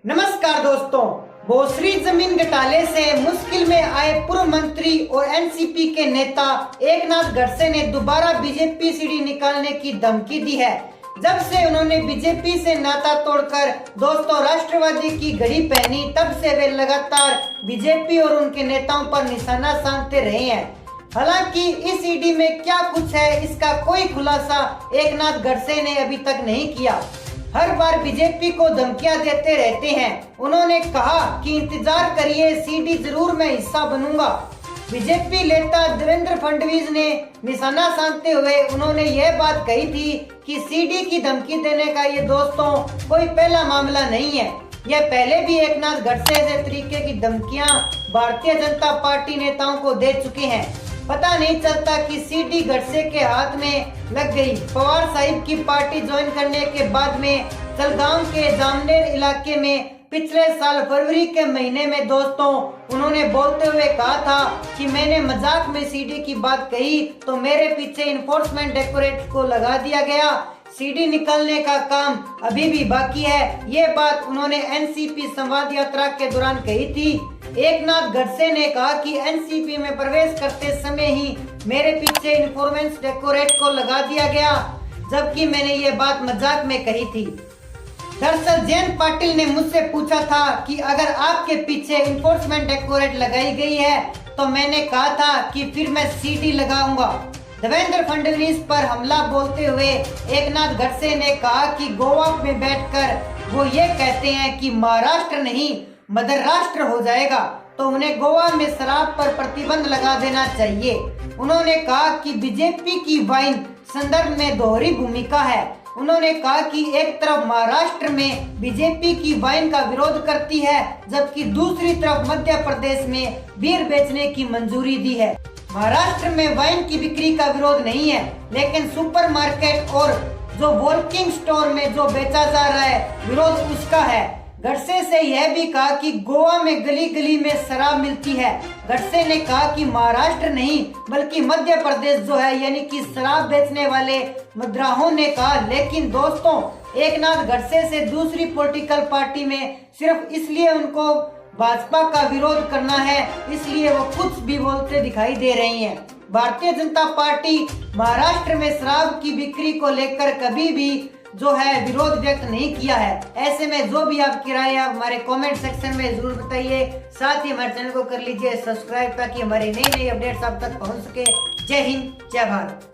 नमस्कार दोस्तों, भोसरी जमीन घोटाले से मुश्किल में आए पूर्व मंत्री और एनसीपी के नेता एकनाथ खड़से ने दोबारा बीजेपी सीढ़ी निकालने की धमकी दी है। जब से उन्होंने बीजेपी से नाता तोड़कर दोस्तों राष्ट्रवादी की घड़ी पहनी, तब से वे लगातार बीजेपी और उनके नेताओं पर निशाना साधते रहे हैं। हालांकि इस ईडी में क्या कुछ है, इसका कोई खुलासा एकनाथ खड़से ने अभी तक नहीं किया। हर बार बीजेपी को धमकियां देते रहते हैं। उन्होंने कहा कि इंतजार करिए, सीडी जरूर मैं हिस्सा बनूंगा। बीजेपी नेता देवेंद्र फडणवीस ने निशाना साधते हुए उन्होंने यह बात कही थी कि सीडी की धमकी देने का ये दोस्तों कोई पहला मामला नहीं है। यह पहले भी एकनाथ खड़से ऐसे तरीके की धमकियां भारतीय जनता पार्टी नेताओं को दे चुके हैं। पता नहीं चलता कि सीडी खड़से के हाथ में लग गई। पवार साहिब की पार्टी ज्वाइन करने के बाद में जलगांव के जामनेर इलाके में पिछले साल फरवरी के महीने में दोस्तों उन्होंने बोलते हुए कहा था कि मैंने मजाक में सीडी की बात कही तो मेरे पीछे इन्फोर्समेंट डायरेक्टरेट को लगा दिया गया। सीडी निकालने का काम अभी भी बाकी है। ये बात उन्होंने एनसीपी संवाद यात्रा के दौरान कही थी। एकनाथ खड़से ने कहा कि एनसीपी में प्रवेश करते समय ही मेरे पीछे इन्फोर्समेंट डायरेक्टरेट को लगा दिया गया, जबकि मैंने ये बात मजाक में कही थी। दरअसल जयंत पाटिल ने मुझसे पूछा था कि अगर आपके पीछे इन्फोर्समेंट डायरेक्टरेट लगाई गई है तो मैंने कहा था कि फिर मैं सीडी लगाऊंगा। देवेंद्र फडणवीस पर हमला बोलते हुए एकनाथ खड़से ने कहा कि गोवा में बैठकर वो ये कहते हैं कि महाराष्ट्र नहीं मदर राष्ट्र हो जाएगा, तो उन्हें गोवा में शराब पर प्रतिबंध लगा देना चाहिए। उन्होंने कहा कि बीजेपी की वाइन संदर्भ में दोहरी भूमिका है। उन्होंने कहा कि एक तरफ महाराष्ट्र में बीजेपी की वाइन का विरोध करती है, जबकि दूसरी तरफ मध्य प्रदेश में बीयर बेचने की मंजूरी दी है। महाराष्ट्र में वाइन की बिक्री का विरोध नहीं है, लेकिन सुपरमार्केट और जो वॉकिंग स्टोर में जो बेचा जा रहा है विरोध उसका है। खड़से से यह भी कहा कि गोवा में गली गली में शराब मिलती है। खड़से ने कहा कि महाराष्ट्र नहीं बल्कि मध्य प्रदेश जो है, यानी कि शराब बेचने वाले मद्राहों ने कहा। लेकिन दोस्तों एकनाथ खड़से से दूसरी पॉलिटिकल पार्टी में सिर्फ इसलिए उनको भाजपा का विरोध करना है, इसलिए वो कुछ भी बोलते दिखाई दे रही हैं। भारतीय जनता पार्टी महाराष्ट्र में शराब की बिक्री को लेकर कभी भी जो है विरोध व्यक्त नहीं किया है। ऐसे में जो भी आपकी राय है आप हमारे कमेंट सेक्शन में जरूर बताइए। साथ ही हमारे चैनल को कर लीजिए सब्सक्राइब, ताकि हमारी नई नई अपडेट्स आप तक पहुंच सके। जय हिंद, जय भारत।